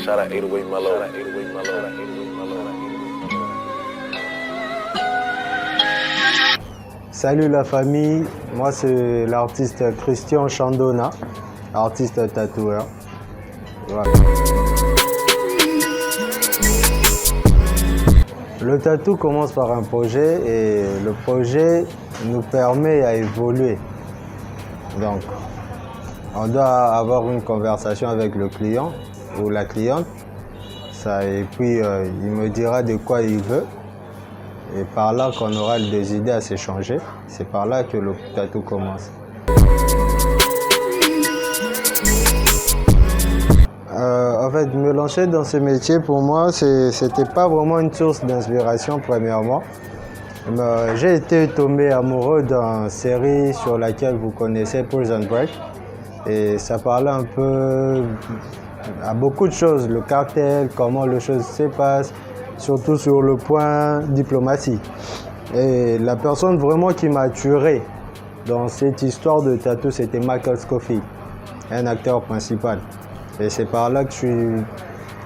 Shout out 808 Mellow. Salut la famille, moi c'est l'artiste Christian Chandona, artiste tatoueur. Voilà. Le tatou commence par un projet et le projet nous permet à évoluer. Donc, on doit avoir une conversation avec le client ou la cliente. Et puis, il me dira de quoi il veut. Et par là qu'on aura des idées à s'échanger. C'est par là que le tatou commence. En fait, me lancer dans ce métier, pour moi, c'était pas vraiment une source d'inspiration, premièrement. J'ai été tombé amoureux d'une série sur laquelle vous connaissez, Prison Break. Et ça parlait un peu à beaucoup de choses, le cartel, comment les choses se passent, surtout sur le point diplomatique. Et la personne vraiment qui m'a tué dans cette histoire de tatou, c'était Michael Scofield, un acteur principal. Et c'est par là que je suis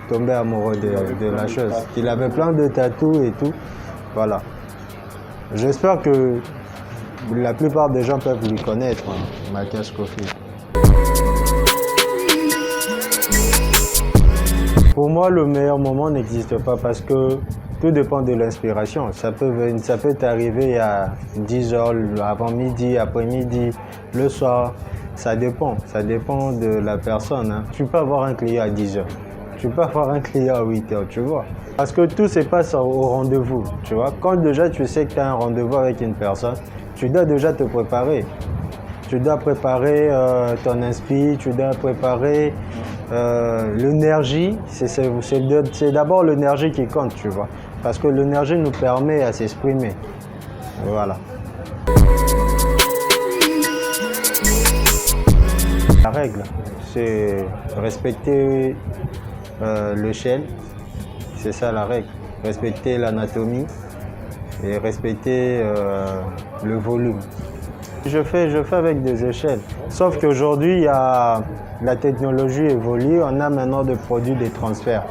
tombé amoureux de la chose. Il avait plein de tatous et tout. Voilà. J'espère que la plupart des gens peuvent lui connaître, Michael Scofield. Pour moi, le meilleur moment n'existe pas parce que tout dépend de l'inspiration. Ça peut t'arriver à 10 heures, avant midi, après-midi, le soir. Ça dépend de la personne. Hein. Tu peux avoir un client à 10 heures, tu peux avoir un client à 8 heures, tu vois. Parce que tout se passe au rendez-vous, tu vois. Quand déjà tu sais que tu as un rendez-vous avec une personne, tu dois déjà te préparer. Tu dois préparer ton inspi, tu dois préparer l'énergie. C'est d'abord l'énergie qui compte, tu vois. Parce que l'énergie nous permet à s'exprimer. Voilà. La règle, c'est respecter l'échelle, c'est ça la règle. Respecter l'anatomie et respecter le volume. Je fais avec des échelles, sauf qu'aujourd'hui, la technologie évolue, on a maintenant des produits de transfert.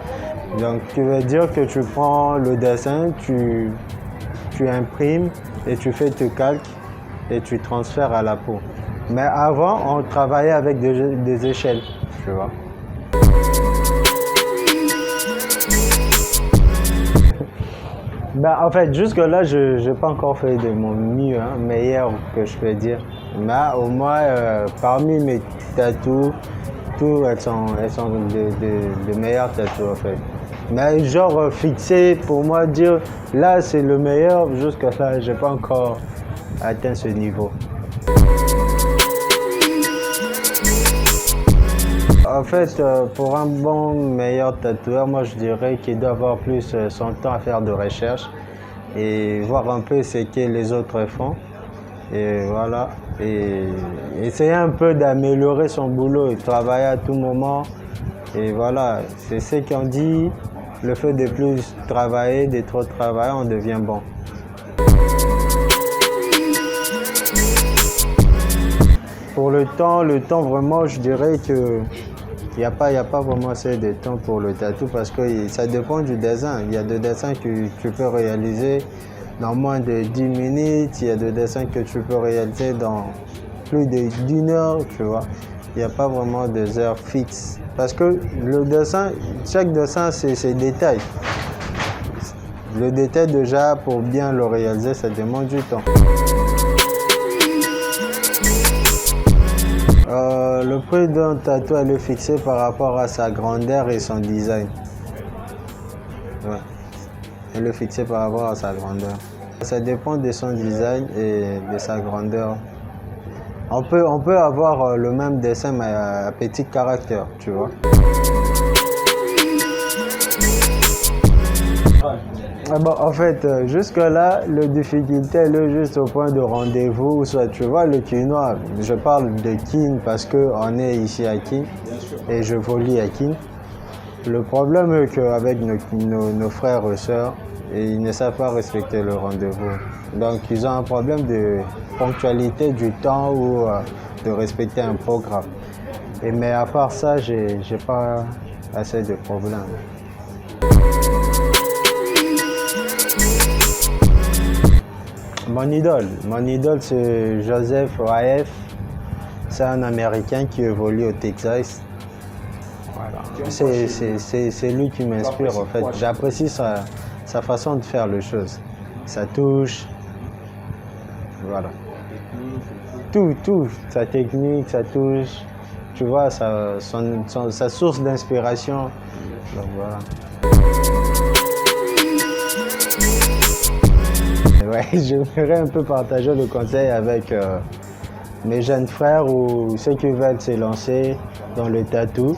Donc, tu veux dire que tu prends le dessin, tu imprimes et tu fais tes calques et tu transfères à la peau. Mais avant, on travaillait avec des échelles, tu vois. En fait, jusque-là, je n'ai pas encore fait de mon mieux, meilleur que je peux dire. Mais au moins, parmi mes tatous, elles sont de meilleurs tatous, en fait. Mais genre, fixé, pour moi, dire, là, c'est le meilleur, jusque-là, je n'ai pas encore atteint ce niveau. En fait, pour un bon meilleur tatoueur, moi je dirais qu'il doit avoir plus son temps à faire de recherche et voir un peu ce que les autres font. Et voilà. Et essayer un peu d'améliorer son boulot et travailler à tout moment. Et voilà, c'est ce qu'on dit, le fait de plus travailler, de trop travailler, on devient bon. Pour le temps vraiment, je dirais que il n'y a pas vraiment assez de temps pour le tatou parce que ça dépend du dessin. Il y a des dessins que tu peux réaliser dans moins de 10 minutes, il y a des dessins que tu peux réaliser dans plus d'1 heure, tu vois. Il n'y a pas vraiment des heures fixes parce que le dessin, chaque dessin c'est ses détails. Le détail déjà, pour bien le réaliser, ça demande du temps. Le prix d'un tatou est fixé par rapport à sa grandeur et son design. Ouais. Elle est fixé par rapport à sa grandeur. Ça dépend de son design et de sa grandeur. On peut avoir le même dessin mais à petit caractère, tu vois. En fait, jusque-là, la difficulté est juste au point de rendez-vous. Soit tu vois le quinoa, je parle de Kin parce qu'on est ici à Kin et je volis à Kin. Le problème est qu'avec nos frères et sœurs, ils ne savent pas respecter le rendez-vous. Donc ils ont un problème de ponctualité du temps ou de respecter un programme. Mais à part ça, j'ai pas assez de problèmes. Mon idole c'est Joseph Waef. C'est un Américain qui évolue au Texas. Voilà. C'est lui qui m'inspire en fait. J'apprécie sa façon de faire les choses. Sa touche. Voilà. Tout. Sa technique, sa touche. Tu vois, sa source d'inspiration. Donc voilà. Ouais, j'aimerais un peu partager le conseil avec mes jeunes frères ou ceux qui veulent se lancer dans le tatou,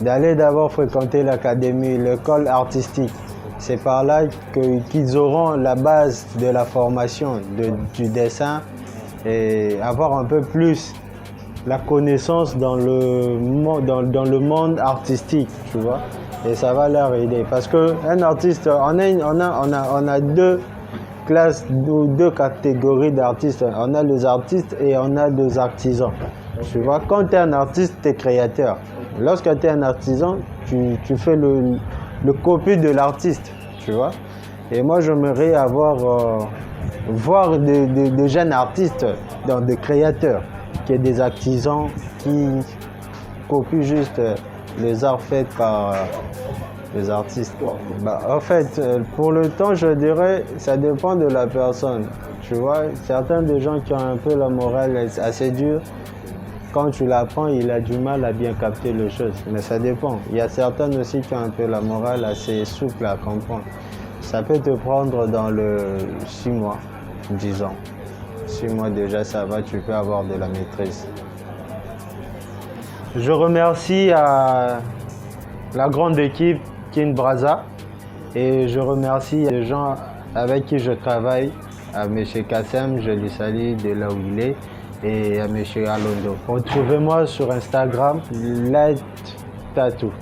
d'aller d'abord fréquenter l'académie, l'école artistique. C'est par là qu'ils auront la base de la formation du dessin et avoir un peu plus la connaissance dans le monde artistique, tu vois. Et ça va leur aider parce qu'un artiste, on a deux classes, deux catégories d'artistes. On a les artistes et on a des artisans. Tu vois, quand tu es un artiste, tu es créateur. Lorsque tu es un artisan, tu fais le copie de l'artiste, tu vois. Et moi, j'aimerais voir des jeunes artistes, des créateurs, qui est des artisans qui copient juste les arts faits par les artistes. En fait, pour le temps, je dirais, ça dépend de la personne. Tu vois, certains des gens qui ont un peu la morale assez dure, quand tu l'apprends, il a du mal à bien capter les choses. Mais ça dépend. Il y a certains aussi qui ont un peu la morale assez souple à comprendre. Ça peut te prendre dans le 6 mois, 10 ans. 6 mois déjà, ça va, tu peux avoir de la maîtrise. Je remercie la grande équipe Kinshasa et je remercie les gens avec qui je travaille, à M. Kassem, je lui salue de là où il est, et à M. Alondo. Retrouvez-moi sur Instagram, Light Tattoo.